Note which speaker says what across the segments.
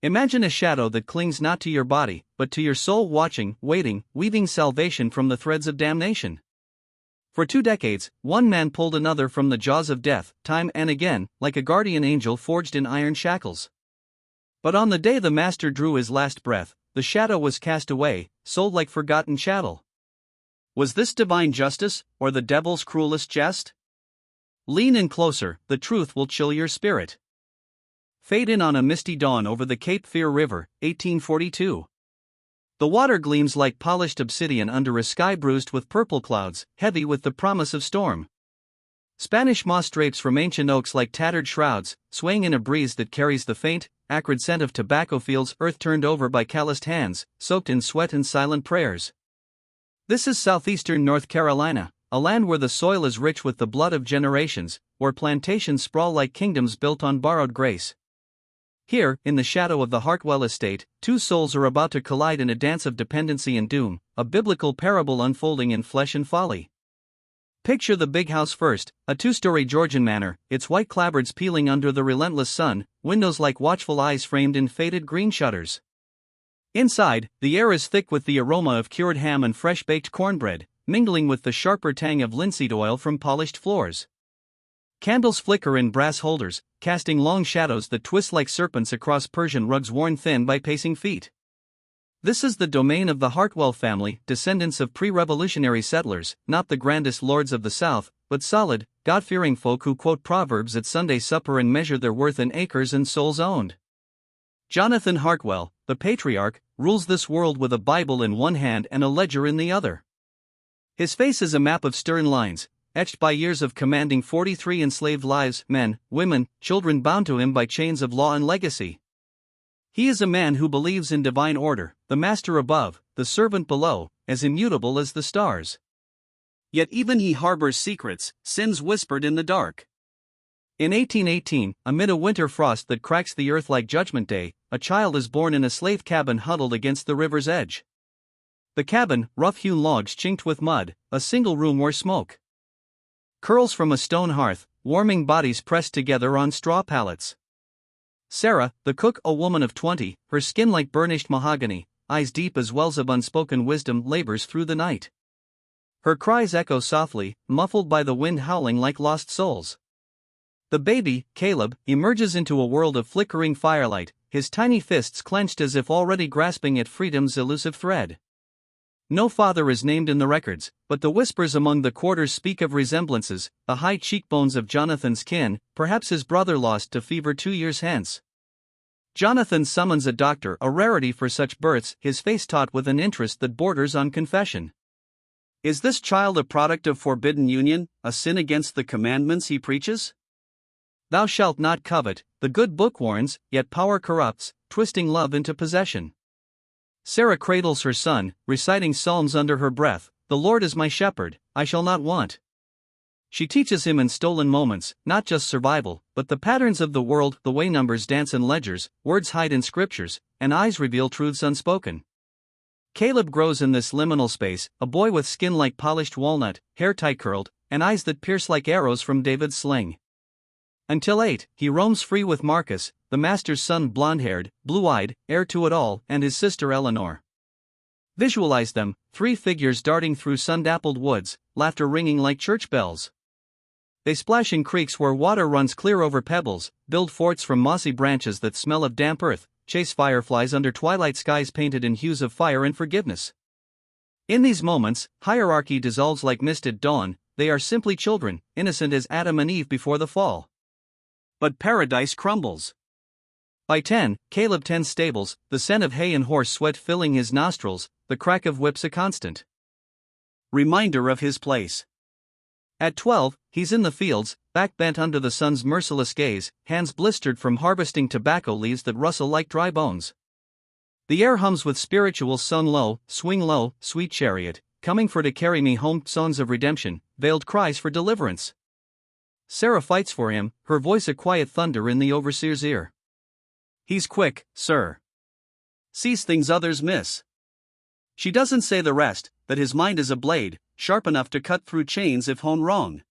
Speaker 1: Imagine a shadow that clings not to your body, but to your soul, watching, waiting, weaving salvation from the threads of damnation. For 2 decades, one man pulled another from the jaws of death, time and again, like a guardian angel forged in iron shackles. But on the day the master drew his last breath, the shadow was cast away, sold like forgotten chattel. Was this divine justice, or the devil's cruelest jest? Lean in closer, the truth will chill your spirit. Fade in on a misty dawn over the Cape Fear River, 1842. The water gleams like polished obsidian under a sky bruised with purple clouds, heavy with the promise of storm. Spanish moss drapes from ancient oaks like tattered shrouds, swaying in a breeze that carries the faint, acrid scent of tobacco fields, earth turned over by calloused hands, soaked in sweat and silent prayers. This is southeastern North Carolina, a land where the soil is rich with the blood of generations, where plantations sprawl like kingdoms built on borrowed grace. Here, in the shadow of the Hartwell estate, 2 souls are about to collide in a dance of dependency and doom, a biblical parable unfolding in flesh and folly. Picture the big house first, a 2-story Georgian manor, its white clapboards peeling under the relentless sun, windows like watchful eyes framed in faded green shutters. Inside, the air is thick with the aroma of cured ham and fresh-baked cornbread, mingling with the sharper tang of linseed oil from polished floors. Candles flicker in brass holders, casting long shadows that twist like serpents across Persian rugs worn thin by pacing feet. This is the domain of the Hartwell family, descendants of pre-revolutionary settlers, not the grandest lords of the South, but solid, God-fearing folk who quote Proverbs at Sunday supper and measure their worth in acres and souls owned. Jonathan Hartwell, the patriarch, rules this world with a Bible in one hand and a ledger in the other. His face is a map of stern lines, etched by years of commanding 43 enslaved lives, men, women, children bound to him by chains of law and legacy. He is a man who believes in divine order, the master above, the servant below, as immutable as the stars. Yet even he harbors secrets, sins whispered in the dark. In 1818, amid a winter frost that cracks the earth like Judgment Day, a child is born in a slave cabin huddled against the river's edge. The cabin, rough-hewn logs chinked with mud, a single room where smoke curls from a stone hearth, warming bodies pressed together on straw pallets. Sarah, the cook, a woman of 20, her skin like burnished mahogany, eyes deep as wells of unspoken wisdom, labors through the night. Her cries echo softly, muffled by the wind howling like lost souls. The baby, Caleb, emerges into a world of flickering firelight, his tiny fists clenched as if already grasping at freedom's elusive thread. No father is named in the records, but the whispers among the quarters speak of resemblances, the high cheekbones of Jonathan's kin, perhaps his brother lost to fever 2 years hence. Jonathan summons a doctor, a rarity for such births, his face taut with an interest that borders on confession. Is this child a product of forbidden union, a sin against the commandments he preaches? Thou shalt not covet, the good book warns, yet power corrupts, twisting love into possession. Sarah cradles her son, reciting psalms under her breath, "The Lord is my shepherd, I shall not want." She teaches him in stolen moments, not just survival, but the patterns of the world, the way numbers dance in ledgers, words hide in scriptures, and eyes reveal truths unspoken. Caleb grows in this liminal space, a boy with skin like polished walnut, hair tight curled, and eyes that pierce like arrows from David's sling. Until 8, he roams free with Marcus, the master's son, blonde-haired, blue-eyed, heir to it all, and his sister Eleanor. Visualize them, 3 figures darting through sun-dappled woods, laughter ringing like church bells. They splash in creeks where water runs clear over pebbles, build forts from mossy branches that smell of damp earth, chase fireflies under twilight skies painted in hues of fire and forgiveness. In these moments, hierarchy dissolves like mist at dawn. They are simply children, innocent as Adam and Eve before the fall. But paradise crumbles. By 10, Caleb tends stables, the scent of hay and horse sweat filling his nostrils, the crack of whips a constant reminder of his place. At 12, he's in the fields, back bent under the sun's merciless gaze, hands blistered from harvesting tobacco leaves that rustle like dry bones. The air hums with spirituals sung low, swing low, sweet chariot, coming for to carry me home, songs of redemption, veiled cries for deliverance. Sarah fights for him, her voice a quiet thunder in the overseer's ear. He's quick, sir. Sees things others miss. She doesn't say the rest, that his mind is a blade, sharp enough to cut through chains if honed wrong.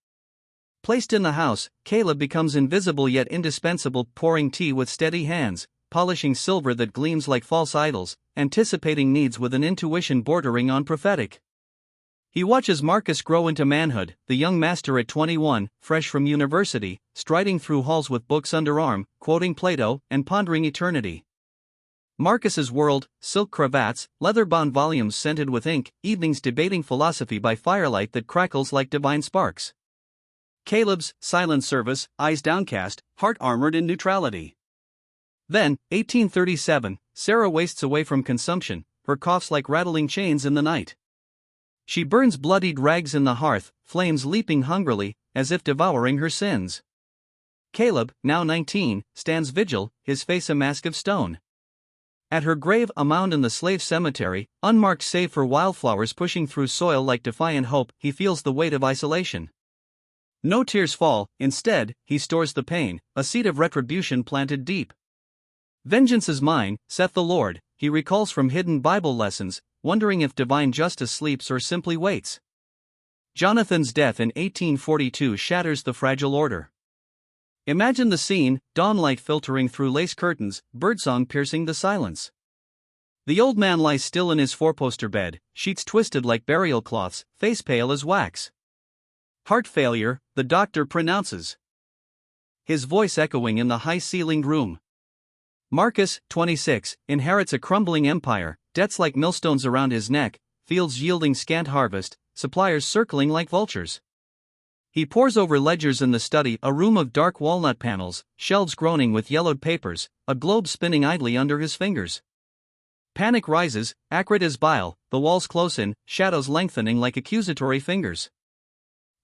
Speaker 1: Placed in the house, Caleb becomes invisible yet indispensable, pouring tea with steady hands, polishing silver that gleams like false idols, anticipating needs with an intuition bordering on prophetic. He watches Marcus grow into manhood, the young master at 21, fresh from university, striding through halls with books underarm, quoting Plato, and pondering eternity. Marcus's world: silk cravats, leather-bound volumes scented with ink, evenings debating philosophy by firelight that crackles like divine sparks. Caleb's: silent service, eyes downcast, heart armored in neutrality. Then, 1837, Sarah wastes away from consumption, her coughs like rattling chains in the night. She burns bloodied rags in the hearth, flames leaping hungrily, as if devouring her sins. Caleb, now 19, stands vigil, his face a mask of stone. At her grave, a mound in the slave cemetery, unmarked save for wildflowers pushing through soil like defiant hope, he feels the weight of isolation. No tears fall, instead, he stores the pain, a seed of retribution planted deep. Vengeance is mine, saith the Lord, he recalls from hidden Bible lessons, wondering if divine justice sleeps or simply waits. Jonathan's death in 1842 shatters the fragile order. Imagine the scene: dawnlight filtering through lace curtains, birdsong piercing the silence. The old man lies still in his four-poster bed, sheets twisted like burial cloths, face pale as wax. Heart failure, the doctor pronounces. His voice echoing in the high-ceilinged room. Marcus, 26, inherits a crumbling empire, debts like millstones around his neck, fields yielding scant harvest, suppliers circling like vultures. He pores over ledgers in the study, a room of dark walnut panels, shelves groaning with yellowed papers, a globe spinning idly under his fingers. Panic rises, acrid as bile, the walls close in, shadows lengthening like accusatory fingers.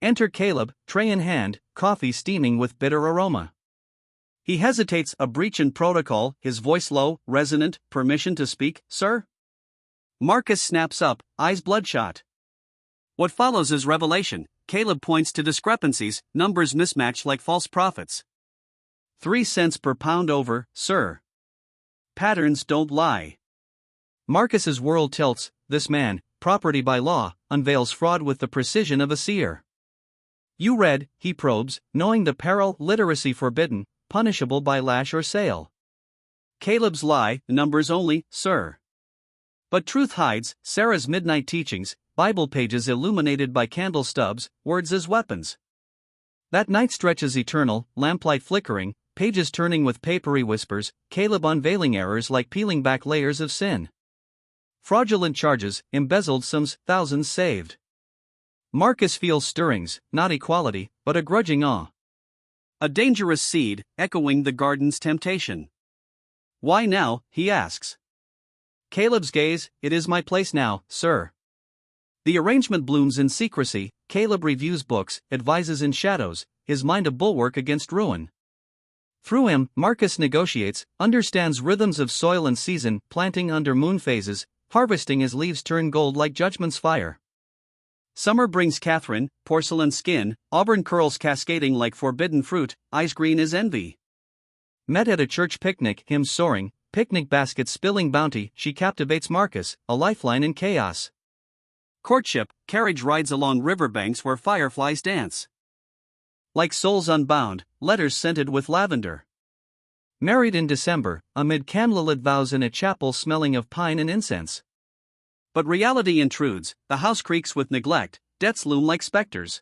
Speaker 1: Enter Caleb, tray in hand, coffee steaming with bitter aroma. He hesitates, a breach in protocol, his voice low, resonant. Permission to speak, sir? Marcus snaps up, eyes bloodshot. What follows is revelation. Caleb points to discrepancies, numbers mismatch like false prophets. 3 cents per pound over, sir. Patterns don't lie. Marcus's world tilts. This man, property by law, unveils fraud with the precision of a seer. You read, he probes, knowing the peril: literacy forbidden, punishable by lash or sale. Caleb's lie: numbers only, sir. But truth hides. Sarah's midnight teachings, Bible pages illuminated by candle stubs, words as weapons. That night stretches eternal, lamplight flickering, pages turning with papery whispers, Caleb unveiling errors like peeling back layers of sin. Fraudulent charges, embezzled sums, thousands saved. Marcus feels stirrings, not equality, but a grudging awe. A dangerous seed, echoing the garden's temptation. Why now, he asks. Caleb's gaze: it is my place now, sir. The arrangement blooms in secrecy. Caleb reviews books, advises in shadows, his mind a bulwark against ruin. Through him, Marcus negotiates, understands rhythms of soil and season, planting under moon phases, harvesting as leaves turn gold like judgment's fire. Summer brings Catherine, porcelain skin, auburn curls cascading like forbidden fruit, eyes green as envy. Met at a church picnic, hymns soaring, picnic baskets spilling bounty, she captivates Marcus, a lifeline in chaos. Courtship, carriage rides along riverbanks where fireflies dance. Like souls unbound, letters scented with lavender. Married in December, amid candlelit vows in a chapel smelling of pine and incense. But reality intrudes, the house creaks with neglect, debts loom like specters.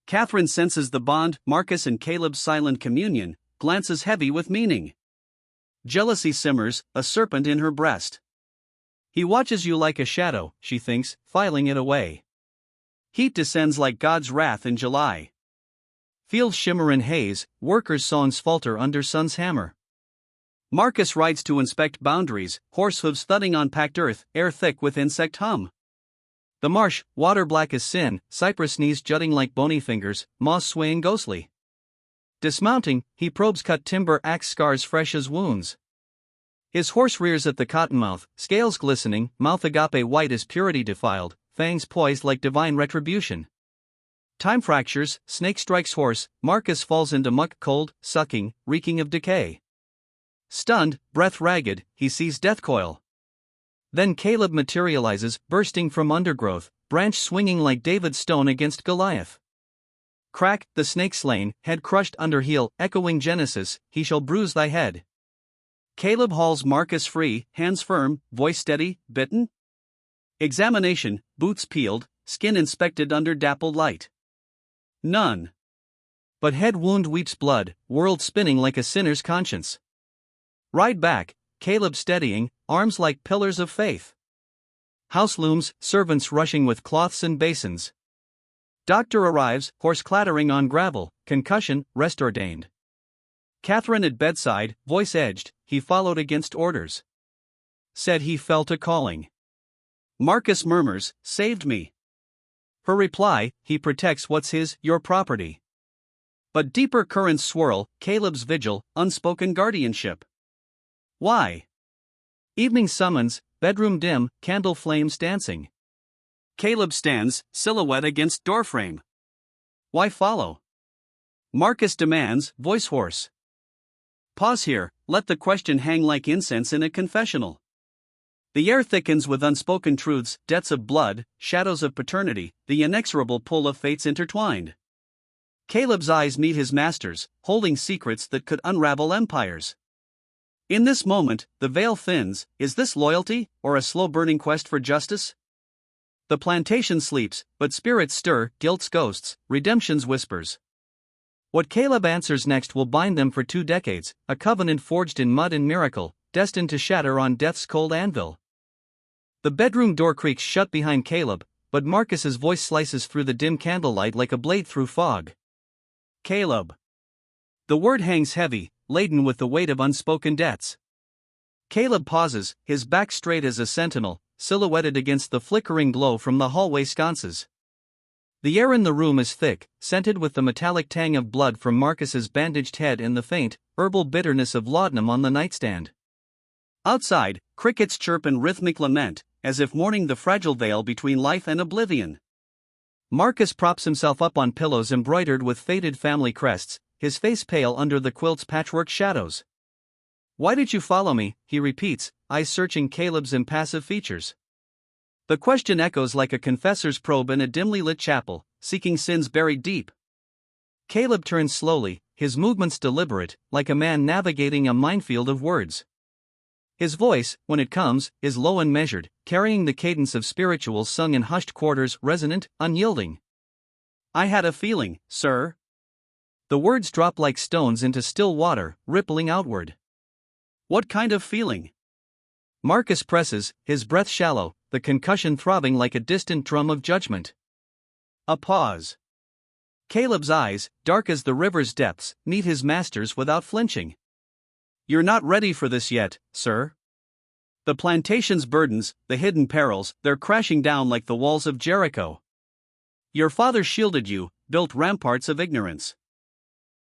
Speaker 1: Catherine senses the bond, Marcus and Caleb's silent communion, glances heavy with meaning. Jealousy simmers, a serpent in her breast. He watches you like a shadow, she thinks, filing it away. Heat descends like God's wrath in July. Fields shimmer in haze, workers' songs falter under sun's hammer. Marcus rides to inspect boundaries, horse hooves thudding on packed earth, air thick with insect hum. The marsh, water black as sin, cypress knees jutting like bony fingers, moss swaying ghostly. Dismounting, he probes cut timber, axe scars fresh as wounds. His horse rears at the cottonmouth, scales glistening, mouth agape white as purity defiled, fangs poised like divine retribution. Time fractures, snake strikes horse, Marcus falls into muck, cold, sucking, reeking of decay. Stunned, breath ragged, he sees death coil. Then Caleb materializes, bursting from undergrowth, branch swinging like David's stone against Goliath. Crack, the snake slain, head crushed under heel, echoing Genesis, he shall bruise thy head. Caleb hauls Marcus free, hands firm, voice steady, bitten. Examination, boots peeled, skin inspected under dappled light. None. But head wound weeps blood, world spinning like a sinner's conscience. Ride back, Caleb steadying, arms like pillars of faith. House looms, servants rushing with cloths and basins. Doctor arrives, horse clattering on gravel, concussion, rest ordained. Catherine at bedside, voice edged, he followed against orders. Said he felt a calling. Marcus murmurs, saved me. For reply, he protects what's his, your property. But deeper currents swirl, Caleb's vigil, unspoken guardianship. Why? Evening summons, bedroom dim, candle flames dancing. Caleb stands, silhouette against doorframe. Why follow? Marcus demands, voice hoarse. Pause here, let the question hang like incense in a confessional. The air thickens with unspoken truths, debts of blood, shadows of paternity, the inexorable pull of fates intertwined. Caleb's eyes meet his master's, holding secrets that could unravel empires. In this moment, the veil thins. Is this loyalty, or a slow-burning quest for justice? The plantation sleeps, but spirits stir, guilt's ghosts, redemption's whispers. What Caleb answers next will bind them for 2 decades, a covenant forged in mud and miracle, destined to shatter on death's cold anvil. The bedroom door creaks shut behind Caleb, but Marcus's voice slices through the dim candlelight like a blade through fog. Caleb. The word hangs heavy, laden with the weight of unspoken debts. Caleb pauses, his back straight as a sentinel, silhouetted against the flickering glow from the hallway sconces. The air in the room is thick, scented with the metallic tang of blood from Marcus's bandaged head and the faint, herbal bitterness of laudanum on the nightstand. Outside, crickets chirp in rhythmic lament, as if mourning the fragile veil between life and oblivion. Marcus props himself up on pillows embroidered with faded family crests, his face pale under the quilt's patchwork shadows. Why did you follow me? He repeats, eyes searching Caleb's impassive features. The question echoes like a confessor's probe in a dimly lit chapel, seeking sins buried deep. Caleb turns slowly, his movements deliberate, like a man navigating a minefield of words. His voice, when it comes, is low and measured, carrying the cadence of spirituals sung in hushed quarters, resonant, unyielding. I had a feeling, sir. The words drop like stones into still water, rippling outward. What kind of feeling? Marcus presses, his breath shallow, the concussion throbbing like a distant drum of judgment. A pause. Caleb's eyes, dark as the river's depths, meet his master's without flinching. You're not ready for this yet, sir. The plantation's burdens, the hidden perils, they're crashing down like the walls of Jericho. Your father shielded you, built ramparts of ignorance.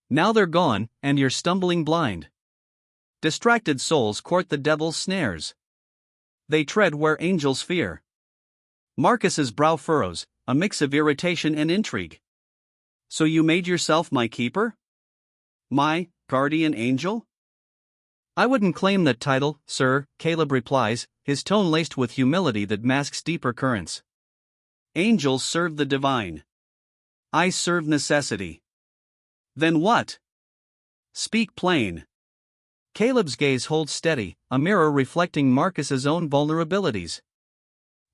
Speaker 1: Now they're gone, and you're stumbling blind. Distracted souls court the devil's snares. They tread where angels fear. Marcus's brow furrows, a mix of irritation and intrigue. So you made yourself my keeper? My guardian angel? I wouldn't claim that title, sir, Caleb replies, his tone laced with humility that masks deeper currents. Angels serve the divine. I serve necessity. Then what? Speak plain. Caleb's gaze holds steady, a mirror reflecting Marcus's own vulnerabilities.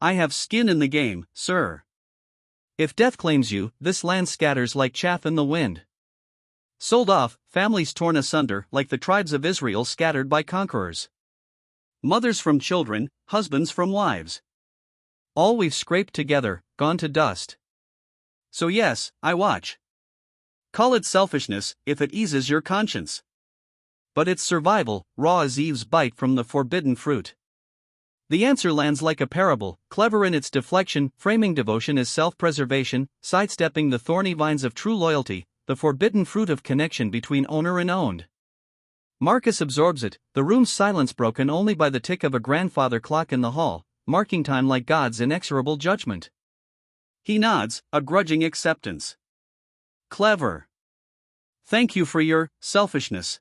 Speaker 1: I have skin in the game, sir. If death claims you, this land scatters like chaff in the wind. Sold off, families torn asunder like the tribes of Israel scattered by conquerors. Mothers from children, husbands from wives. All we've scraped together, gone to dust. So yes, I watch. Call it selfishness, if it eases your conscience. But it's survival, raw as Eve's bite from the forbidden fruit. The answer lands like a parable, clever in its deflection, framing devotion as self-preservation, sidestepping the thorny vines of true loyalty, the forbidden fruit of connection between owner and owned. Marcus absorbs it, the room's silence broken only by the tick of a grandfather clock in the hall, marking time like God's inexorable judgment. He nods, a grudging acceptance. Clever. Thank you for your selfishness.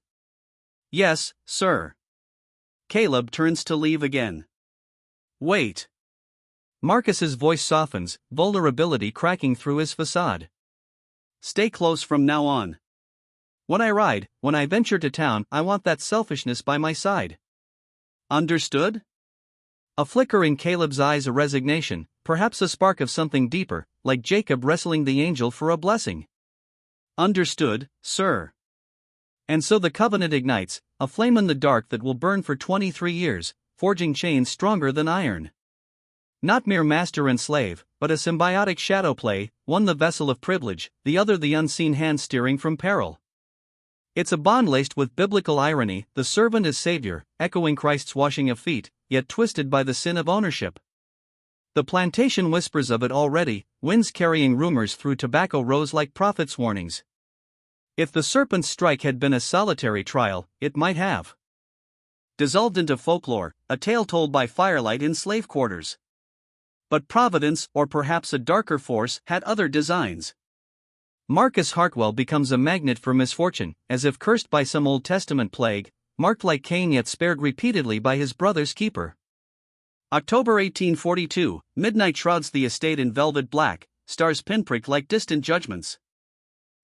Speaker 1: Yes, sir. Caleb turns to leave again. Wait. Marcus's voice softens, vulnerability cracking through his facade. Stay close from now on. When I ride, when I venture to town, I want that selfishness by my side. Understood? A flicker in Caleb's eyes, a resignation, perhaps a spark of something deeper, like Jacob wrestling the angel for a blessing. Understood, sir. And so the covenant ignites, a flame in the dark that will burn for 23 years, forging chains stronger than iron. Not mere master and slave, but a symbiotic shadow play, one the vessel of privilege, the other the unseen hand steering from peril. It's a bond laced with biblical irony, the servant as savior, echoing Christ's washing of feet, yet twisted by the sin of ownership. The plantation whispers of it already, winds carrying rumors through tobacco rows like prophets' warnings. If the serpent's strike had been a solitary trial, it might have dissolved into folklore, a tale told by firelight in slave quarters. But Providence, or perhaps a darker force, had other designs. Marcus Hartwell becomes a magnet for misfortune, as if cursed by some Old Testament plague, marked like Cain yet spared repeatedly by his brother's keeper. October 1842, midnight shrouds the estate in velvet black, stars pinprick like distant judgments.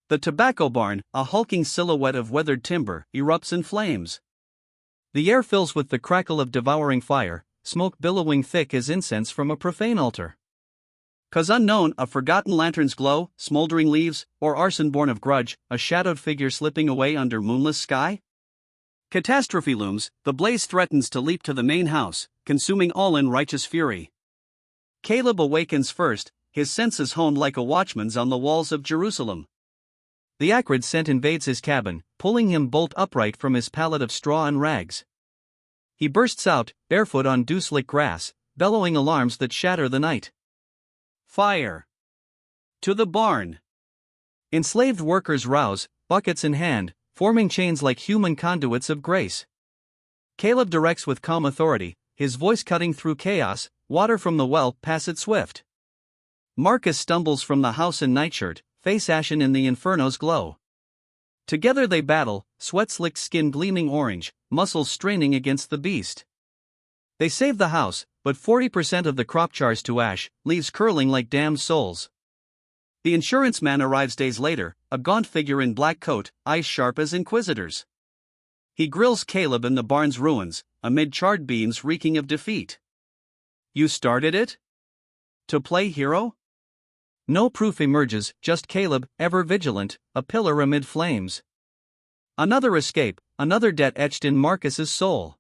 Speaker 1: The tobacco barn, a hulking silhouette of weathered timber, erupts in flames. The air fills with the crackle of devouring fire, smoke billowing thick as incense from a profane altar. 'Cause unknown, a forgotten lantern's glow, smoldering leaves, or arson born of grudge, a shadowed figure slipping away under moonless sky? Catastrophe looms, the blaze threatens to leap to the main house, consuming all in righteous fury. Caleb awakens first, his senses honed like a watchman's on the walls of Jerusalem. The acrid scent invades his cabin, pulling him bolt upright from his pallet of straw and rags. He bursts out, barefoot on dew-slick grass, bellowing alarms that shatter the night. Fire! To the barn! Enslaved workers rouse, buckets in hand, forming chains like human conduits of grace. Caleb directs with calm authority, his voice cutting through chaos, water from the well, pass it swift. Marcus stumbles from the house in nightshirt, face ashen in the inferno's glow. Together they battle, sweat-slicked skin gleaming orange, muscles straining against the beast. They save the house, but 40% of the crop chars to ash, leaves curling like damned souls. The insurance man arrives days later, a gaunt figure in black coat, eyes sharp as inquisitors. He grills Caleb in the barn's ruins, amid charred beams reeking of defeat. You started it? To play hero? No proof emerges, just Caleb, ever vigilant, a pillar amid flames. Another escape, another debt etched in Marcus's soul.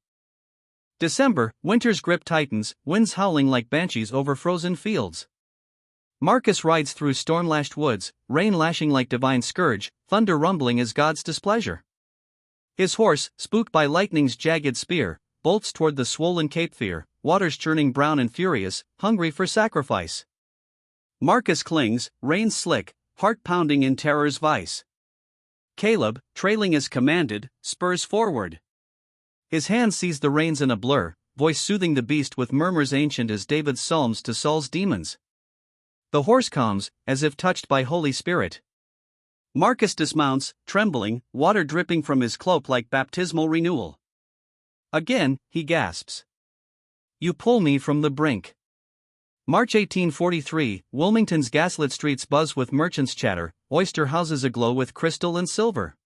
Speaker 1: December, winter's grip tightens, winds howling like banshees over frozen fields. Marcus rides through storm-lashed woods, rain lashing like divine scourge, thunder rumbling as God's displeasure. His horse, spooked by lightning's jagged spear, bolts toward the swollen Cape Fear, waters churning brown and furious, hungry for sacrifice. Marcus clings, reins slick, heart pounding in terror's vice. Caleb, trailing as commanded, spurs forward. His hand sees the reins in a blur, voice soothing the beast with murmurs ancient as David's psalms to Saul's demons. The horse calms, as if touched by Holy Spirit. Marcus dismounts, trembling, water dripping from his cloak like baptismal renewal. Again, he gasps. You pull me from the brink. March 1843, Wilmington's gaslit streets buzz with merchants' chatter, oyster houses aglow with crystal and silver.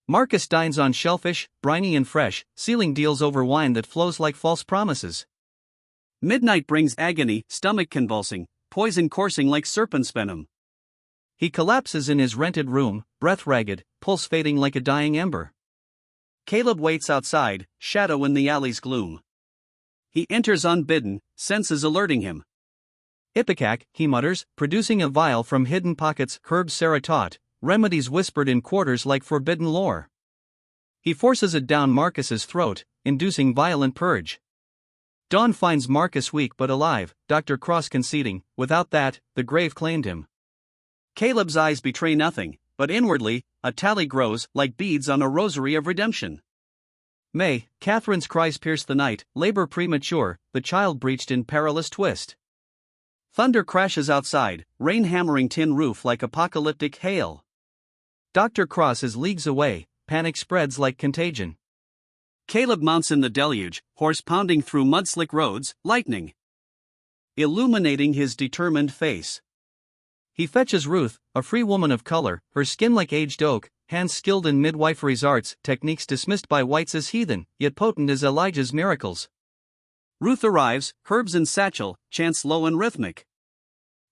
Speaker 1: Marcus dines on shellfish, briny and fresh, sealing deals over wine that flows like false promises. Midnight brings agony, stomach convulsing, poison coursing like serpent's venom. He collapses in his rented room, breath ragged, pulse fading like a dying ember. Caleb waits outside, shadow in the alley's gloom. He enters unbidden, senses alerting him. Ipecac, he mutters, producing a vial from hidden pockets, herbs Sarah taught, remedies whispered in quarters like forbidden lore. He forces it down Marcus's throat, inducing violent purge. Dawn finds Marcus weak but alive, Dr. Cross conceding, without that, the grave claimed him. Caleb's eyes betray nothing, but inwardly, a tally grows, like beads on a rosary of redemption. May, Catherine's cries pierce the night, labor premature, the child breached in perilous twist. Thunder crashes outside, rain hammering tin roof like apocalyptic hail. Dr. Cross is leagues away, panic spreads like contagion. Caleb mounts in the deluge, horse pounding through mud-slick roads, lightning illuminating his determined face. He fetches Ruth, a free woman of color, her skin like aged oak, hands skilled in midwifery's arts, techniques dismissed by whites as heathen, yet potent as Elijah's miracles.
Speaker 2: Ruth arrives, herbs and satchel, chants low and rhythmic.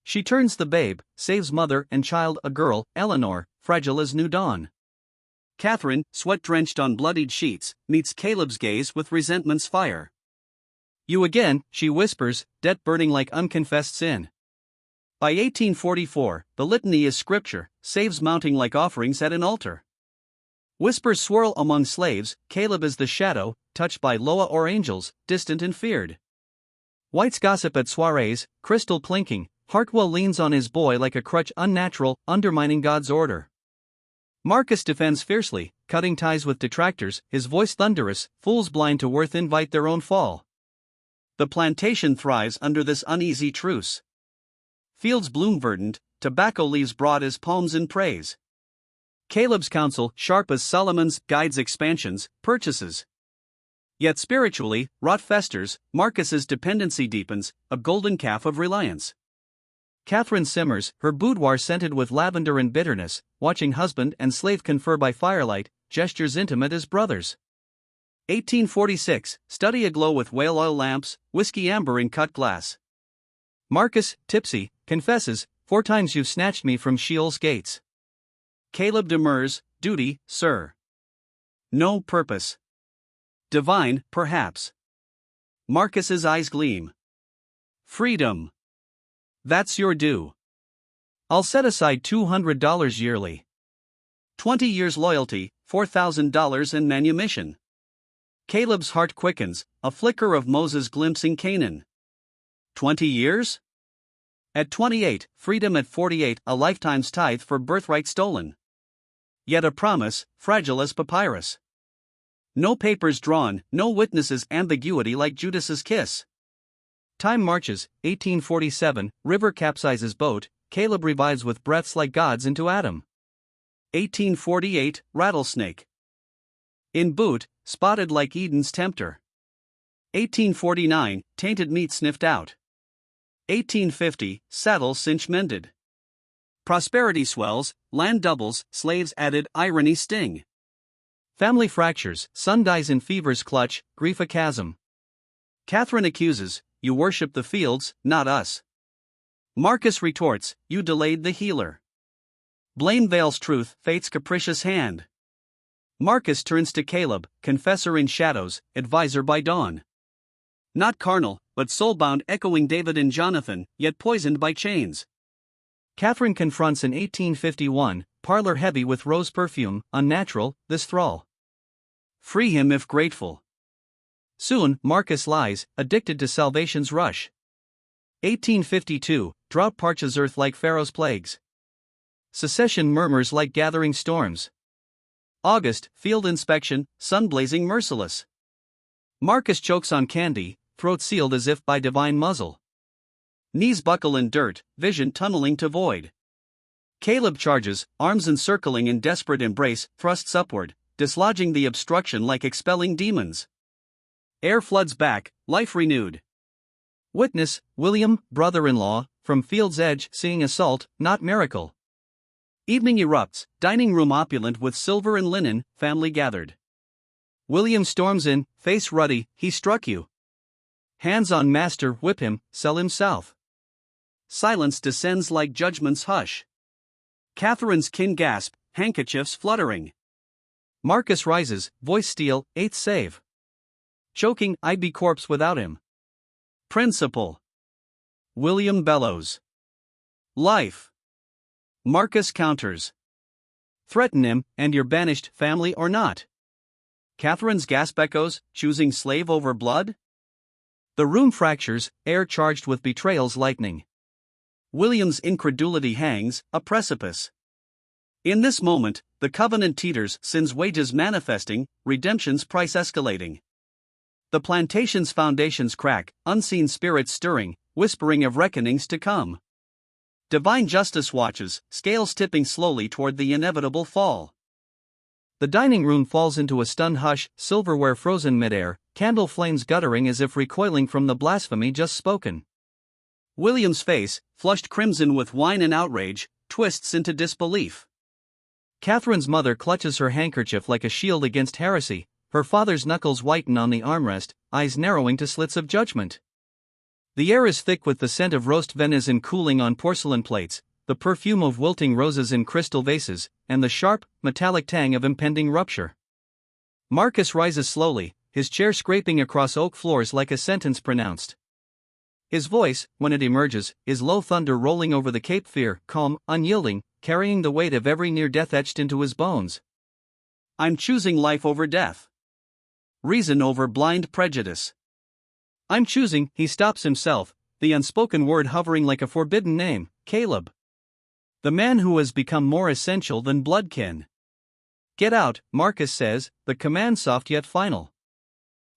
Speaker 1: She turns the babe, saves mother and child, a girl, Eleanor, fragile as new dawn.
Speaker 2: Catherine, sweat-drenched on bloodied sheets, meets Caleb's gaze with resentment's fire.
Speaker 1: You again, she whispers, debt burning like unconfessed sin. By 1844, the litany is scripture, saves mounting like offerings at an altar. Whispers swirl among slaves, Caleb is the shadow, touched by Loa or angels, distant and feared. Whites gossip at soirees, crystal clinking, Hartwell leans on his boy like a crutch, unnatural, undermining God's order. Marcus defends fiercely, cutting ties with detractors, his voice thunderous, fools blind to worth invite their own fall.
Speaker 2: The plantation thrives under this uneasy truce. Fields bloom verdant, tobacco leaves broad as palms in praise. Caleb's counsel, sharp as Solomon's, guides expansions, purchases. Yet spiritually, rot festers, Marcus's dependency deepens, a golden calf of reliance.
Speaker 1: Catherine simmers, her boudoir scented with lavender and bitterness, watching husband and slave confer by firelight, gestures intimate as brothers.
Speaker 2: 1846, study aglow with whale oil lamps, whiskey amber in cut glass.
Speaker 1: Marcus, tipsy, confesses, 4 times you've snatched me from Sheol's gates.
Speaker 2: Caleb demurs, duty, sir. No purpose. Divine, perhaps. Marcus's eyes gleam. Freedom. That's your due.
Speaker 1: I'll set aside $200 yearly.
Speaker 2: 20 years loyalty, $4,000 in manumission. Caleb's heart quickens, a flicker of Moses glimpsing Canaan. 20 years? At 28, freedom; at 48, a lifetime's tithe for birthright stolen. Yet a promise, fragile as papyrus. No papers drawn, no witnesses, ambiguity like Judas's kiss.
Speaker 1: Time marches, 1847, river capsizes boat, Caleb revives with breaths like gods into Adam.
Speaker 2: 1848, rattlesnake. In boot, spotted like Eden's tempter. 1849, tainted meat sniffed out. 1850, saddle cinch mended. Prosperity swells, land doubles, slaves added, irony sting.
Speaker 1: Family fractures, son dies in fever's clutch, grief a chasm.
Speaker 2: Catherine accuses, you worship the fields, not us. Marcus retorts, you delayed the healer. Blame veils truth, fate's capricious hand. Marcus turns to Caleb, confessor in shadows, advisor by dawn. Not carnal, but soulbound, echoing David and Jonathan, yet poisoned by chains.
Speaker 1: Catherine confronts in 1851, parlor heavy with rose perfume, unnatural, this thrall.
Speaker 2: Free him if grateful.
Speaker 1: Soon, Marcus lies, addicted to salvation's rush. 1852, drought parches earth like Pharaoh's plagues. Secession murmurs like gathering storms. August, field inspection, sun blazing merciless. Marcus chokes on candy, throat sealed as if by divine muzzle.
Speaker 2: Knees buckle in dirt, vision tunneling to void. Caleb charges, arms encircling in desperate embrace, thrusts upward, dislodging the obstruction like expelling demons. Air floods back, life renewed.
Speaker 1: Witness, William, brother-in-law, from field's edge, seeing assault, not miracle.
Speaker 2: Evening erupts, dining room opulent with silver and linen, family gathered.
Speaker 1: William storms in, face ruddy, he struck you. Hands on master, whip him, sell him south.
Speaker 2: Silence descends like judgment's hush. Catherine's kin gasp, handkerchiefs fluttering.
Speaker 1: Marcus rises, voice steel, 8th save. Choking, I'd be corpse without him.
Speaker 2: Principle. William bellows. Life. Marcus counters.
Speaker 1: Threaten him, and you're banished, family or not.
Speaker 2: Catherine's gasp echoes, choosing slave over blood?
Speaker 1: The room fractures, air charged with betrayal's lightning.
Speaker 2: William's incredulity hangs, a precipice. In this moment, the covenant teeters, sin's wages manifesting, redemption's price escalating. The plantation's foundations crack, unseen spirits stirring, whispering of reckonings to come. Divine justice watches, scales tipping slowly toward the inevitable fall.
Speaker 1: The dining room falls into a stunned hush, silverware frozen midair, candle flames guttering as if recoiling from the blasphemy just spoken.
Speaker 2: William's face, flushed crimson with wine and outrage, twists into disbelief.
Speaker 1: Catherine's mother clutches her handkerchief like a shield against heresy, her father's knuckles whiten on the armrest, eyes narrowing to slits of judgment. The air is thick with the scent of roast venison cooling on porcelain plates, the perfume of wilting roses in crystal vases, and the sharp, metallic tang of impending rupture. Marcus rises slowly, his chair scraping across oak floors like a sentence pronounced. His voice, when it emerges, is low thunder rolling over the Cape Fear, calm, unyielding, carrying the weight of every near-death etched into his bones.
Speaker 2: I'm choosing life over death. Reason over blind prejudice.
Speaker 1: I'm choosing, he stops himself, the unspoken word hovering like a forbidden name, Caleb. The man who has become more essential than bloodkin. Get out, Marcus says, the command soft yet final.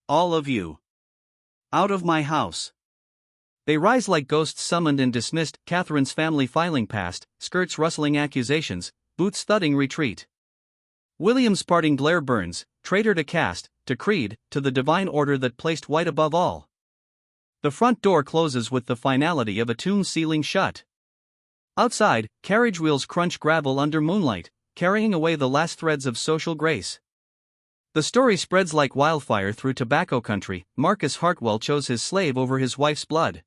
Speaker 2: All of you. Out of my house.
Speaker 1: They rise like ghosts summoned and dismissed, Catherine's family filing past, skirts rustling accusations, boots thudding retreat. William's parting glare burns, traitor to caste, to creed, to the divine order that placed white above all. The front door closes with the finality of a tomb sealing shut. Outside, carriage wheels crunch gravel under moonlight, carrying away the last threads of social grace. The story spreads like wildfire through tobacco country. Marcus Hartwell chose his slave over his wife's blood.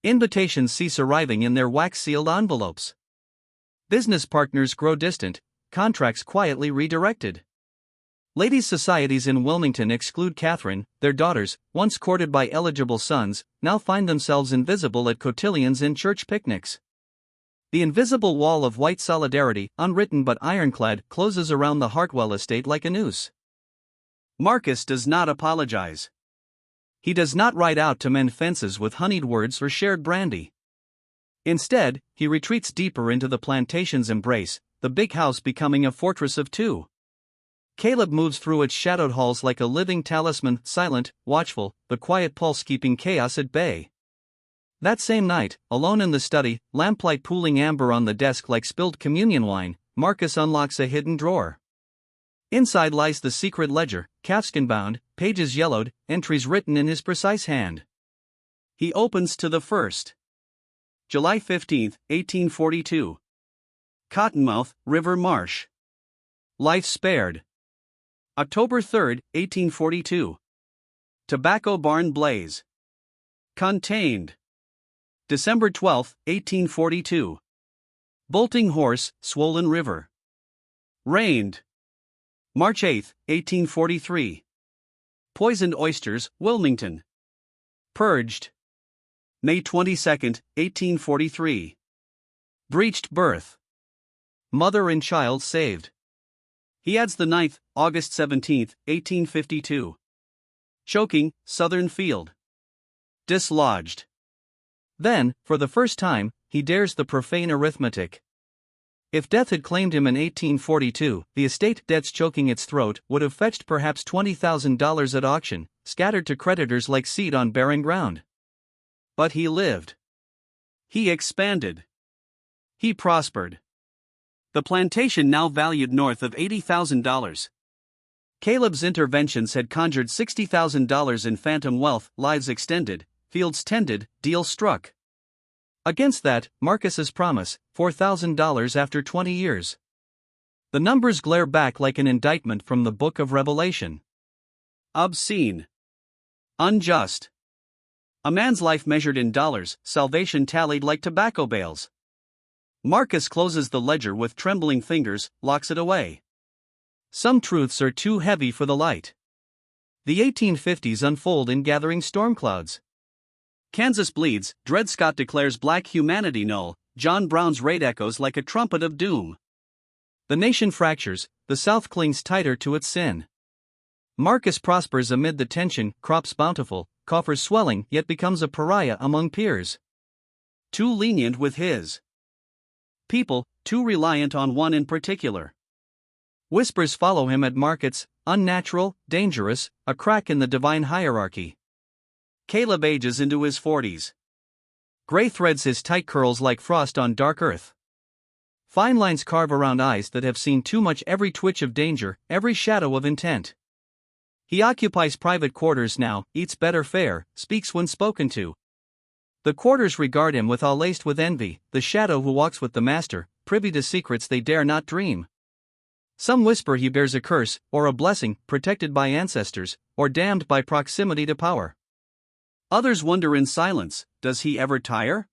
Speaker 1: Invitations cease arriving in their wax-sealed envelopes. Business partners grow distant, contracts quietly redirected. Ladies' societies in Wilmington exclude Catherine, their daughters, once courted by eligible sons, now find themselves invisible at cotillions and church picnics. The invisible wall of white solidarity, unwritten but ironclad, closes around the Hartwell estate like a noose.
Speaker 2: Marcus does not apologize.
Speaker 1: He does not ride out to mend fences with honeyed words or shared brandy. Instead, he retreats deeper into the plantation's embrace, the big house becoming a fortress of two. Caleb moves through its shadowed halls like a living talisman, silent, watchful, the quiet pulse keeping chaos at bay. That same night, alone in the study, lamplight pooling amber on the desk like spilled communion wine, Marcus unlocks a hidden drawer. Inside lies the secret ledger, calfskin-bound, pages yellowed, entries written in his precise hand.
Speaker 2: He opens to the first. July 15, 1842. Cottonmouth, River Marsh.
Speaker 1: Life spared.
Speaker 2: October 3, 1842. Tobacco barn blaze. Contained. December 12, 1842. Bolting horse, swollen river. Rained. March 8, 1843. Poisoned oysters, Wilmington. Purged. May 22, 1843. Breached birth.
Speaker 1: Mother and child saved.
Speaker 2: He adds the 9th, August 17, 1852. Choking, Southern Field. Dislodged.
Speaker 1: Then, for the first time, he dares the profane arithmetic. If death had claimed him in 1842, the estate debts choking its throat would have fetched perhaps $20,000 at auction, scattered to creditors like seed on barren ground.
Speaker 2: But he lived. He expanded. He prospered. The plantation now valued north of $80,000. Caleb's interventions had conjured $60,000 in phantom wealth, lives extended, fields tended, deal struck.
Speaker 1: Against that, Marcus's promise, $4,000 after 20 years. The numbers glare back like an indictment from the book of Revelation.
Speaker 2: Obscene. Unjust. A man's life measured in dollars, salvation tallied like tobacco bales. Marcus closes the ledger with trembling fingers, locks it away.
Speaker 1: Some truths are too heavy for the light. The 1850s unfold in gathering storm clouds.
Speaker 2: Kansas bleeds, Dred Scott declares black humanity null, John Brown's raid echoes like a trumpet of doom.
Speaker 1: The nation fractures, the South clings tighter to its sin. Marcus prospers amid the tension, crops bountiful, coffers swelling, yet becomes a pariah among peers.
Speaker 2: Too lenient with his people, too reliant on one in particular.
Speaker 1: Whispers follow him at markets, unnatural, dangerous, a crack in the divine hierarchy.
Speaker 2: Caleb ages into his 40s.
Speaker 1: Gray threads his tight curls like frost on dark earth. Fine lines carve around eyes that have seen too much, every twitch of danger, every shadow of intent. He occupies private quarters now, eats better fare, speaks when spoken to. The quarters regard him with all laced with envy, the shadow who walks with the master, privy to secrets they dare not dream. Some whisper he bears a curse, or a blessing, protected by ancestors, or damned by proximity to power.
Speaker 2: Others wonder in silence, does he ever tire?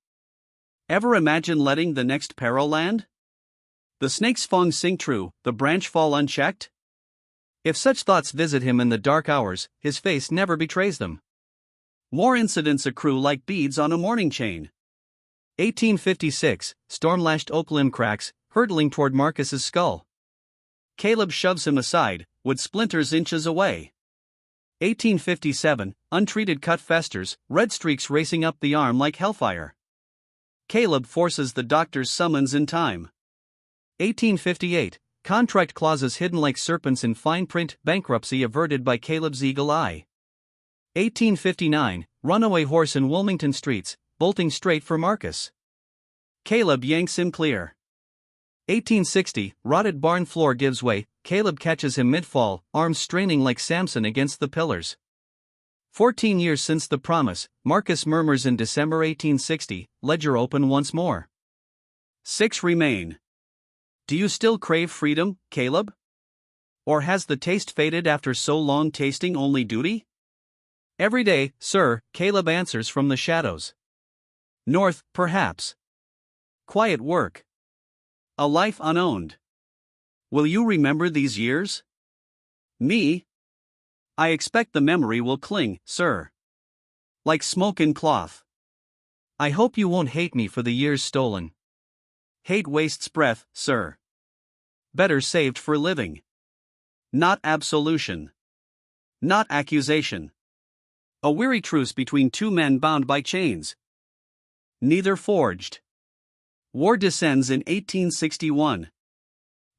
Speaker 2: Ever imagine letting the next peril land? The snake's fang sing true, the branch fall unchecked?
Speaker 1: If such thoughts visit him in the dark hours, his face never betrays them.
Speaker 2: War incidents accrue like beads on a mourning chain.
Speaker 1: 1856, storm-lashed oak limb cracks, hurtling toward Marcus's skull.
Speaker 2: Caleb shoves him aside, wood splinters inches away.
Speaker 1: 1857, untreated cut festers, red streaks racing up the arm like hellfire.
Speaker 2: Caleb forces the doctor's summons in time.
Speaker 1: 1858, contract clauses hidden like serpents in fine print, bankruptcy averted by Caleb's eagle eye. 1859, runaway horse in Wilmington streets, bolting straight for Marcus.
Speaker 2: Caleb yanks him clear.
Speaker 1: 1860, rotted barn floor gives way, Caleb catches him mid-fall, arms straining like Samson against the pillars. 14 years since the promise, Marcus murmurs in December 1860, ledger open once more.
Speaker 2: 6 remain. Do you still crave freedom, Caleb? Or has the taste faded after so long tasting only duty?
Speaker 1: Every day, sir, Caleb answers from the shadows. North, perhaps.
Speaker 2: Quiet work. A life unowned. Will you remember these years? Me? I expect the memory will cling, sir. Like smoke in cloth.
Speaker 1: I hope you won't hate me for the years stolen.
Speaker 2: Hate wastes breath, sir. Better saved for living. Not absolution. Not accusation. A weary truce between two men bound by chains. Neither forged. War descends in 1861.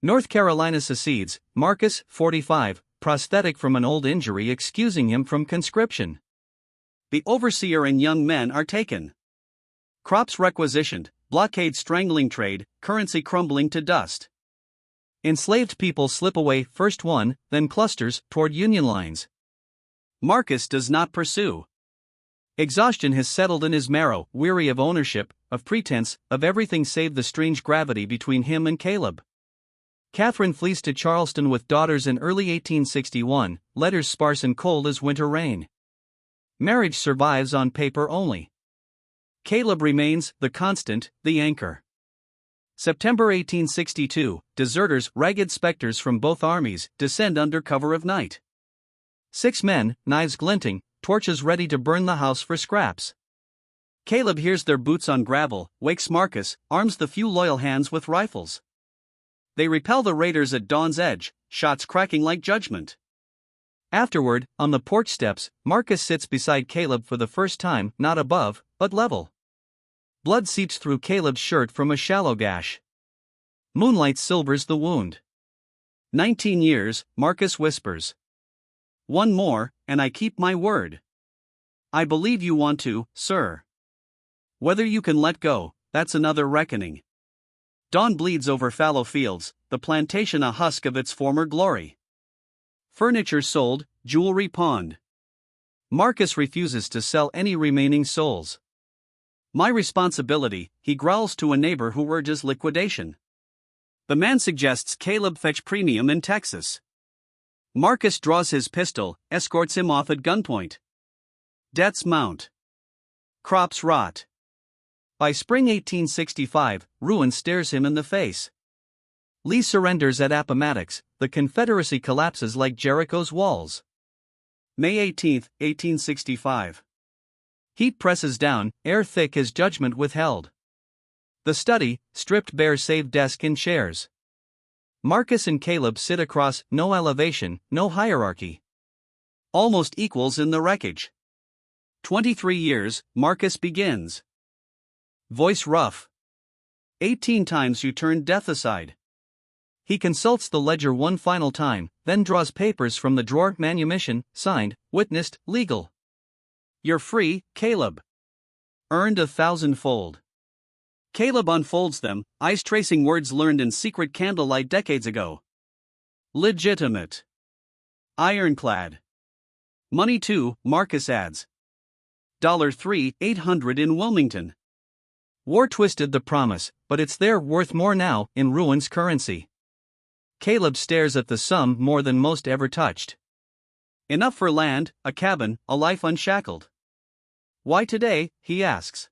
Speaker 1: North Carolina secedes, Marcus, 45, prosthetic from an old injury excusing him from conscription.
Speaker 2: The overseer and young men are taken. Crops requisitioned, blockade strangling trade, currency crumbling to dust.
Speaker 1: Enslaved people slip away, first one, then clusters, toward Union lines.
Speaker 2: Marcus does not pursue.
Speaker 1: Exhaustion has settled in his marrow, weary of ownership, of pretense, of everything save the strange gravity between him and Caleb. Catherine flees to Charleston with daughters in early 1861, letters sparse and cold as winter rain. Marriage survives on paper only. Caleb remains the constant, the anchor. September 1862, deserters, ragged specters from both armies, descend under cover of night. 6 men, knives glinting, torches ready to burn the house for scraps.
Speaker 2: Caleb hears their boots on gravel, wakes Marcus, arms the few loyal hands with rifles. They repel the raiders at dawn's edge, shots cracking like judgment.
Speaker 1: Afterward, on the porch steps, Marcus sits beside Caleb for the first time, not above, but level. Blood seeps through Caleb's shirt from a shallow gash. Moonlight silvers the wound.
Speaker 2: 19 years, Marcus whispers. One more, and I keep my word. I believe you want to, sir. Whether you can let go, that's another reckoning. Dawn bleeds over fallow fields, the plantation a husk of its former glory. Furniture sold, jewelry pawned. Marcus refuses to sell any remaining souls. My responsibility, he growls to a neighbor who urges liquidation. The man suggests Caleb fetch premium in Texas. Marcus draws his pistol, escorts him off at gunpoint. Debts mount. Crops rot.
Speaker 1: By spring 1865, ruin stares him in the face. Lee surrenders at Appomattox, the Confederacy collapses like Jericho's walls.
Speaker 2: May 18, 1865.
Speaker 1: Heat presses down, air thick as judgment withheld. The study, stripped bare save desk and chairs. Marcus and Caleb sit across, no elevation, no hierarchy.
Speaker 2: Almost equals in the wreckage. 23 years, Marcus begins. Voice rough. 18 times you turned death aside.
Speaker 1: He consults the ledger one final time, then draws papers from the drawer, manumission, signed, witnessed, legal.
Speaker 2: You're free, Caleb. Earned 1,000-fold. Caleb unfolds them, eyes tracing words learned in secret candlelight decades ago. Legitimate. Ironclad. Money too, Marcus adds. $3,800 in Wilmington.
Speaker 1: War twisted the promise, but it's there, worth more now, in ruins currency. Caleb stares at the sum more than most ever touched.
Speaker 2: Enough for land, a cabin, a life unshackled.
Speaker 1: Why today, he asks.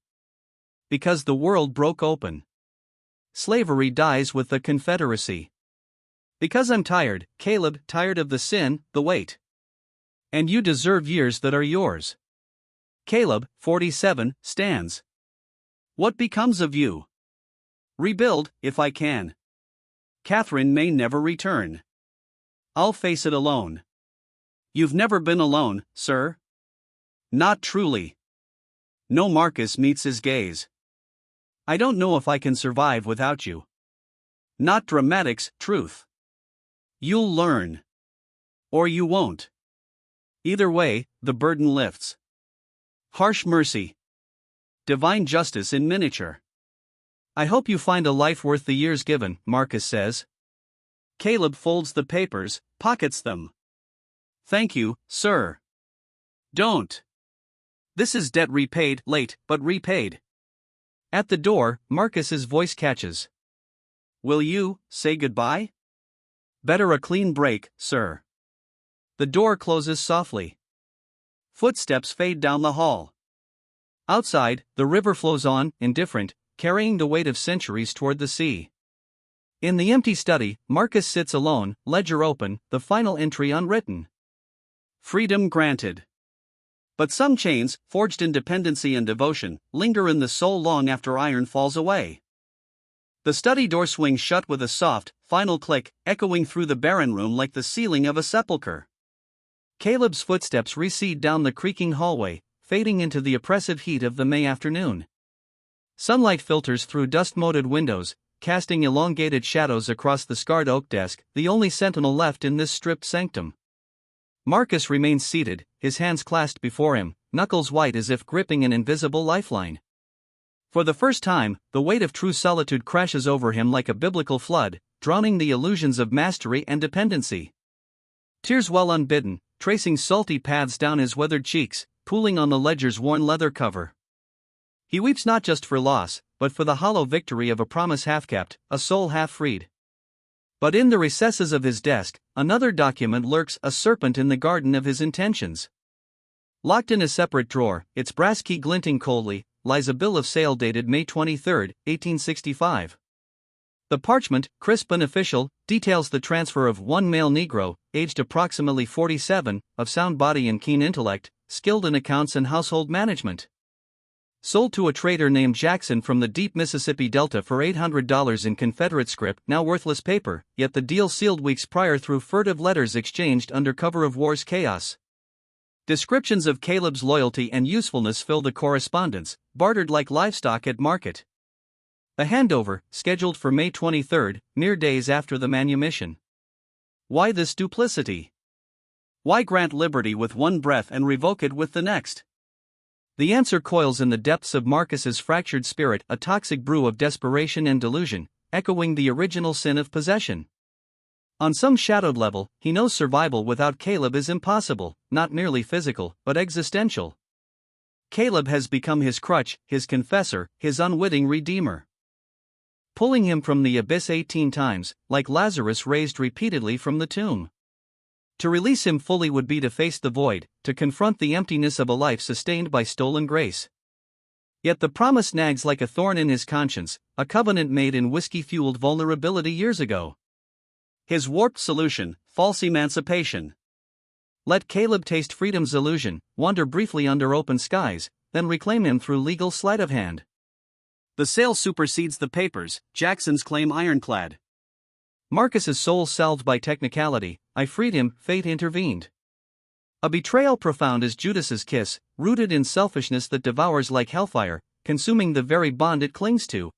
Speaker 2: Because the world broke open.
Speaker 1: Slavery dies with the Confederacy.
Speaker 2: Because I'm tired, Caleb, tired of the sin, the weight.
Speaker 1: And you deserve years that are yours.
Speaker 2: Caleb, 47, stands. What becomes of you? Rebuild, if I can. Catherine may never return. I'll face it alone. You've never been alone, sir. Not truly. No. Marcus meets his gaze. I don't know if I can survive without you. Not dramatics, truth. You'll learn. Or you won't. Either way, the burden lifts. Harsh mercy. Divine justice in miniature.
Speaker 1: I hope you find a life worth the years given, Marcus says.
Speaker 2: Caleb folds the papers, pockets them. Thank you, sir. Don't. This is debt repaid, late, but repaid.
Speaker 1: At the door, Marcus's voice catches.
Speaker 2: Will you say goodbye?
Speaker 1: Better a clean break, sir. The door closes softly.
Speaker 2: Footsteps fade down the hall.
Speaker 1: Outside, the river flows on, indifferent, carrying the weight of centuries toward the sea. In the empty study, Marcus sits alone, ledger open, the final entry unwritten.
Speaker 2: Freedom granted. But some chains, forged in dependency and devotion, linger in the soul long after iron falls away. The study door swings shut with a soft, final click, echoing through the barren room like the ceiling of a sepulchre.
Speaker 1: Caleb's footsteps recede down the creaking hallway, fading into the oppressive heat of the May afternoon. Sunlight filters through dust-moted windows, casting elongated shadows across the scarred oak desk, the only sentinel left in this stripped sanctum. Marcus remains seated, his hands clasped before him, knuckles white as if gripping an invisible lifeline. For the first time, the weight of true solitude crashes over him like a biblical flood, drowning the illusions of mastery and dependency. Tears well unbidden, tracing salty paths down his weathered cheeks, pooling on the ledger's worn leather cover. He weeps not just for loss, but for the hollow victory of a promise half-kept, a soul half-freed. But in the recesses of his desk, another document lurks, a serpent in the garden of his intentions. Locked in a separate drawer, its brass key glinting coldly, lies a bill of sale dated May 23, 1865. The parchment, crisp and official, details the transfer of one male Negro, aged approximately 47, of sound body and keen intellect, skilled in accounts and household management. Sold to a trader named Jackson from the deep Mississippi Delta for $800 in Confederate scrip, now worthless paper, yet the deal sealed weeks prior through furtive letters exchanged under cover of war's chaos. Descriptions of Caleb's loyalty and usefulness fill the correspondence, bartered like livestock at market. A handover, scheduled for May 23, mere days after the manumission. Why this duplicity? Why grant liberty with one breath and revoke it with the next? The answer coils in the depths of Marcus's fractured spirit, a toxic brew of desperation and delusion, echoing the original sin of possession. On some shadowed level, he knows survival without Caleb is impossible, not merely physical, but existential. Caleb has become his crutch, his confessor, his unwitting redeemer. Pulling him from the abyss 18 times, like Lazarus raised repeatedly from the tomb. To release him fully would be to face the void, to confront the emptiness of a life sustained by stolen grace. Yet the promise nags like a thorn in his conscience, a covenant made in whiskey-fueled vulnerability years ago. His warped solution, false emancipation. Let Caleb taste freedom's illusion, wander briefly under open skies, then reclaim him through legal sleight of hand. The sale supersedes the papers, Jackson's claim ironclad. Marcus's soul salved by technicality, I freed him, fate intervened. A betrayal profound as Judas's kiss, rooted in selfishness that devours like hellfire, consuming the very bond it clings to.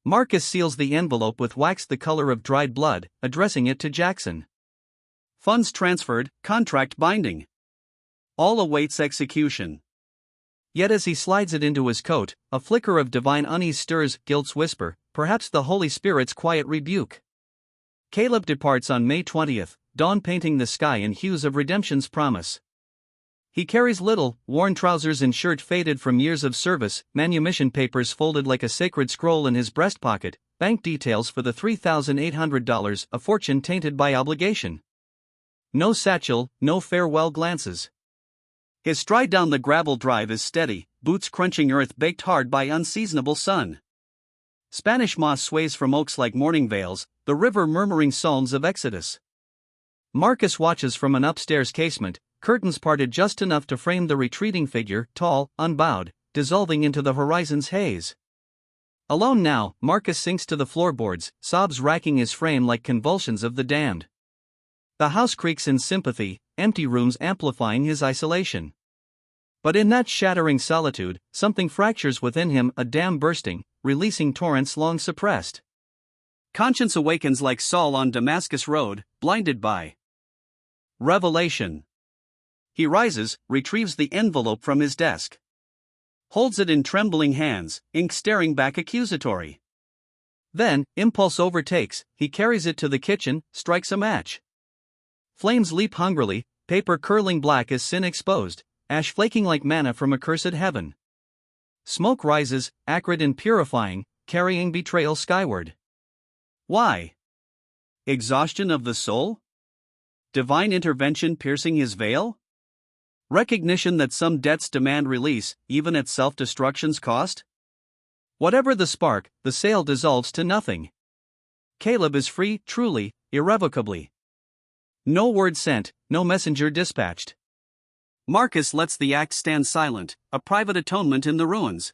Speaker 1: Marcus seals the envelope with wax the color of dried blood, addressing it to Jackson. Funds transferred, contract binding. All awaits execution. Yet as he slides it into his coat, a flicker of divine unease stirs guilt's whisper, perhaps the Holy Spirit's quiet rebuke. Caleb departs on May 20, dawn painting the sky in hues of redemption's promise. He carries little, worn trousers and shirt faded from years of service, manumission papers folded like a sacred scroll in his breast pocket, bank details for the $3,800, a fortune tainted by obligation. No satchel, no farewell glances.
Speaker 2: His stride down the gravel drive is steady, boots crunching earth baked hard by unseasonable sun. Spanish moss sways from oaks like morning veils, the river murmuring psalms of Exodus.
Speaker 1: Marcus watches from an upstairs casement, curtains parted just enough to frame the retreating figure, tall, unbowed, dissolving into the horizon's haze. Alone now, Marcus sinks to the floorboards, sobs racking his frame like convulsions of the damned. The house creaks in sympathy, empty rooms amplifying his isolation. But in that shattering solitude, something fractures within him, a dam bursting, releasing torrents long suppressed.
Speaker 2: Conscience awakens like Saul on Damascus Road, blinded by revelation. He rises, retrieves the envelope from his desk. Holds it in trembling hands, ink staring back accusatory.
Speaker 1: Then, impulse overtakes, he carries it to the kitchen, strikes a match. Flames leap hungrily, paper curling black as sin exposed, ash flaking like manna from accursed heaven. Smoke rises, acrid and purifying, carrying betrayal skyward.
Speaker 2: Why? Exhaustion of the soul? Divine intervention piercing his veil? Recognition that some debts demand release, even at self-destruction's cost?
Speaker 1: Whatever the spark, the sail dissolves to nothing. Caleb is free, truly, irrevocably. No word sent, no messenger dispatched.
Speaker 2: Marcus lets the act stand silent, a private atonement in the ruins.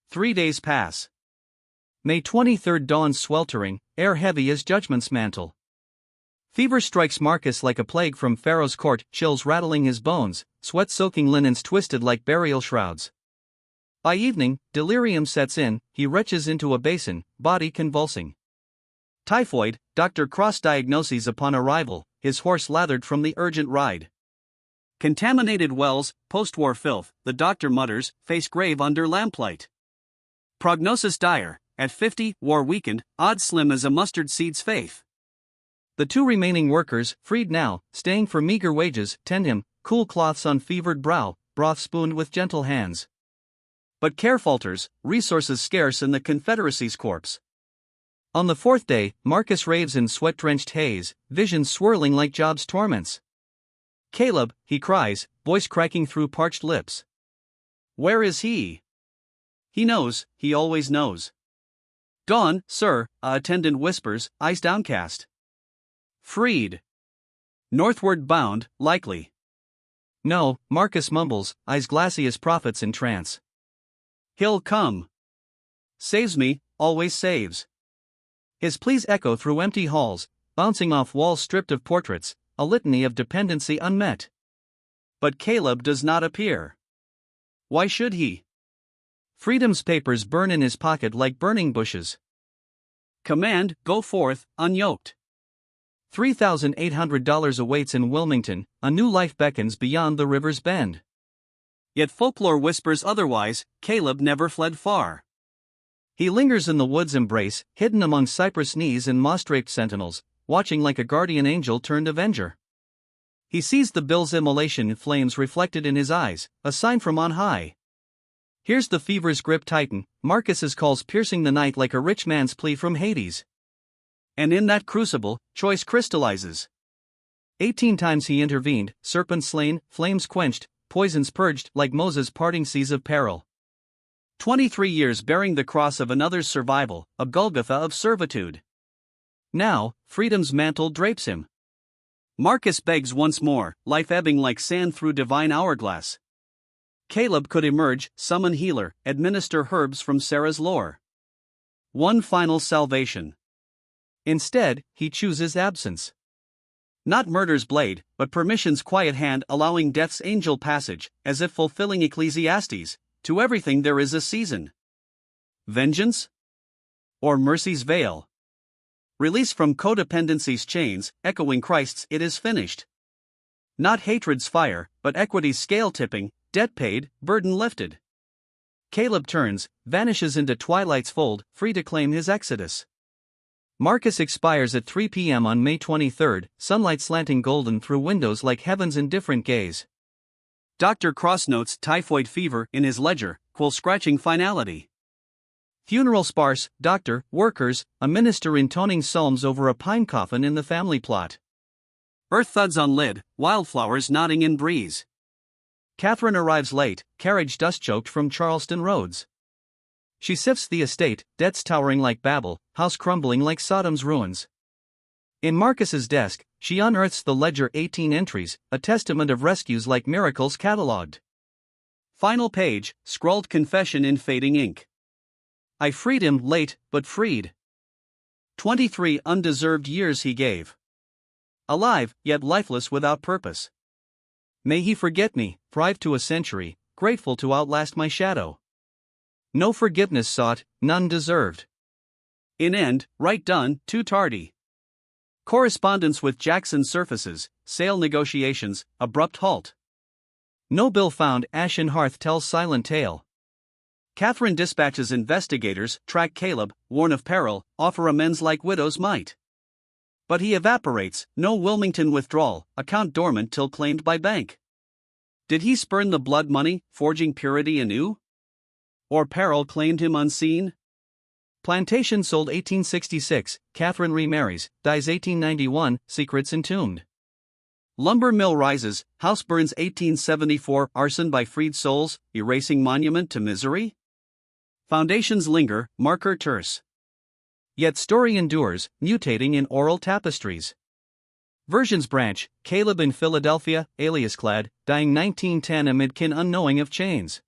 Speaker 1: 3 days pass. May 23rd dawns sweltering, air heavy as judgment's mantle. Fever strikes Marcus like a plague from Pharaoh's court, chills rattling his bones, sweat-soaking linens twisted like burial shrouds. By evening, delirium sets in, he retches into a basin, body convulsing. Typhoid, Dr. Cross diagnoses upon arrival, his horse lathered from the urgent ride.
Speaker 2: Contaminated wells, post-war filth, the doctor mutters, face grave under lamplight. Prognosis dire, at 50, war weakened, odds slim as a mustard seed's faith.
Speaker 1: The 2 remaining workers, freed now, staying for meager wages, tend him, cool cloths on fevered brow, broth spooned with gentle hands. But care falters, resources scarce in the Confederacy's corpse. On the 4th day, Marcus raves in sweat-drenched haze, visions swirling like Job's torments. Caleb, he cries, voice cracking through parched lips.
Speaker 2: Where is he? He knows, he always knows. Dawn, sir, a attendant whispers, eyes downcast. Freed. Northward bound, likely.
Speaker 1: No, Marcus mumbles, eyes glassy as prophets in trance.
Speaker 2: He'll come. Saves me, always saves.
Speaker 1: His pleas echo through empty halls, bouncing off walls stripped of portraits, a litany of dependency unmet.
Speaker 2: But Caleb does not appear. Why should he?
Speaker 1: Freedom's papers burn in his pocket like burning bushes.
Speaker 2: Command, go forth, unyoked.
Speaker 1: $3,800 awaits in Wilmington, a new life beckons beyond the river's bend.
Speaker 2: Yet folklore whispers otherwise, Caleb never fled far.
Speaker 1: He lingers in the wood's embrace, hidden among cypress knees and moss-draped sentinels, watching like a guardian angel turned avenger. He sees the bill's immolation flames reflected in his eyes, a sign from on high. Here's the fever's grip tighten, Marcus's calls piercing the night like a rich man's plea from Hades.
Speaker 2: And in that crucible, choice crystallizes.
Speaker 1: 18 times he intervened, serpents slain, flames quenched, poisons purged like Moses parting seas of peril.
Speaker 2: 23 years bearing the cross of another's survival, a Golgotha of servitude.
Speaker 1: Now, freedom's mantle drapes him.
Speaker 2: Marcus begs once more, life ebbing like sand through divine hourglass. Caleb could emerge, summon healer, administer herbs from Sarah's lore. One final salvation.
Speaker 1: Instead, he chooses absence.
Speaker 2: Not murder's blade, but permission's quiet hand allowing death's angel passage, as if fulfilling Ecclesiastes, to everything there is a season. Vengeance? Or mercy's veil? Release from codependency's chains, echoing Christ's "it is finished." Not hatred's fire, but equity's scale tipping, debt paid, burden lifted.
Speaker 1: Caleb turns, vanishes into twilight's fold, free to claim his exodus. Marcus expires at 3 p.m. on May 23, sunlight slanting golden through windows like heaven's indifferent gaze.
Speaker 2: Dr. Cross notes typhoid fever in his ledger, quill scratching finality.
Speaker 1: Funeral sparse, doctor, workers, a minister intoning psalms over a pine coffin in the family plot.
Speaker 2: Earth thuds on lid, wildflowers nodding in breeze.
Speaker 1: Catherine arrives late, carriage dust-choked from Charleston roads. She sifts the estate, debts towering like Babel, house crumbling like Sodom's ruins. In Marcus's desk, she unearths the ledger 18 entries, a testament of rescues like miracles catalogued.
Speaker 2: Final page, scrawled confession in fading ink.
Speaker 1: I freed him late, but freed.
Speaker 2: 23 undeserved years he gave.
Speaker 1: Alive, yet lifeless without purpose. May he forget me, prived to a century, grateful to outlast my shadow. No forgiveness sought, none deserved.
Speaker 2: In end, right done, too tardy. Correspondence with Jackson surfaces, sale negotiations, abrupt halt.
Speaker 1: No bill found, ashen hearth tells silent tale.
Speaker 2: Catherine dispatches investigators, track Caleb, warn of peril, offer amends like widows might. But he evaporates, no Wilmington withdrawal, account dormant till claimed by bank. Did he spurn the blood money, forging purity anew? Or peril claimed him unseen?
Speaker 1: Plantation sold 1866, Catherine remarries, dies 1891, secrets entombed.
Speaker 2: Lumber mill rises, house burns 1874, arson by freed souls, erasing monument to misery? Foundations linger, marker terse.
Speaker 1: Yet story endures, mutating in oral tapestries. Versions branch, Caleb in Philadelphia, alias-clad, dying 1910 amid kin unknowing of chains.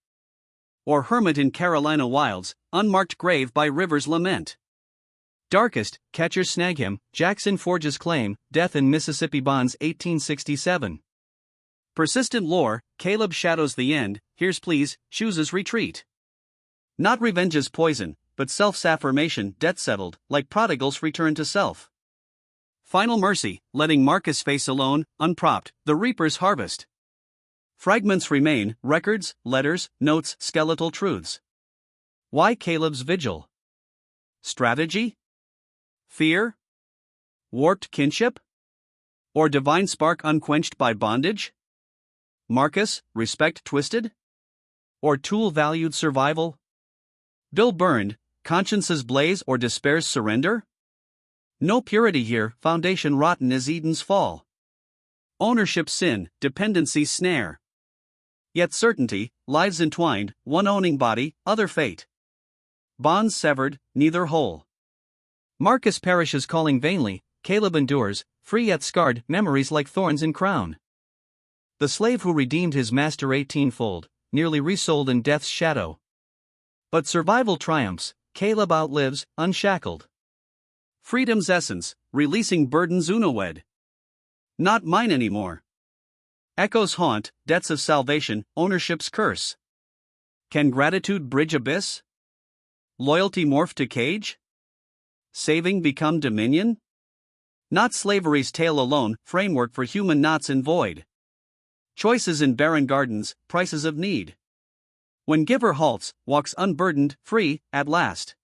Speaker 2: Or hermit in Carolina wilds, unmarked grave by river's lament.
Speaker 1: Darkest, catchers snag him, Jackson forges claim, death in Mississippi bonds 1867.
Speaker 2: Persistent lore, Caleb shadows the end, hears pleas, chooses retreat. Not revenge's poison, but self's affirmation, debt settled, like prodigals return to self. Final mercy, letting Marcus face alone, unpropped, the reaper's harvest. Fragments remain, records, letters, notes, skeletal truths.
Speaker 1: Why Caleb's vigil?
Speaker 2: Strategy? Fear? Warped kinship? Or divine spark unquenched by bondage? Marcus, respect twisted?
Speaker 1: Or tool valued survival?
Speaker 2: Bill burned, conscience's blaze or despair's surrender? No purity here, foundation rotten as Eden's fall. Ownership sin, dependency snare. Yet certainty, lives entwined, one owning body, other fate. Bonds severed, neither whole.
Speaker 1: Marcus perishes calling vainly, Caleb endures, free yet scarred, memories like thorns in crown. The slave who redeemed his master 18-fold, nearly resold in death's shadow. But survival triumphs, Caleb outlives, unshackled.
Speaker 2: Freedom's essence, releasing burdens unawed. Not mine anymore. Echoes haunt, debts of salvation, ownership's curse. Can gratitude bridge abyss? Loyalty morph to cage? Saving become dominion? Not slavery's tale alone, framework for human knots in void. Choices in barren gardens, prices of need. When giver halts, walks unburdened, free, at last.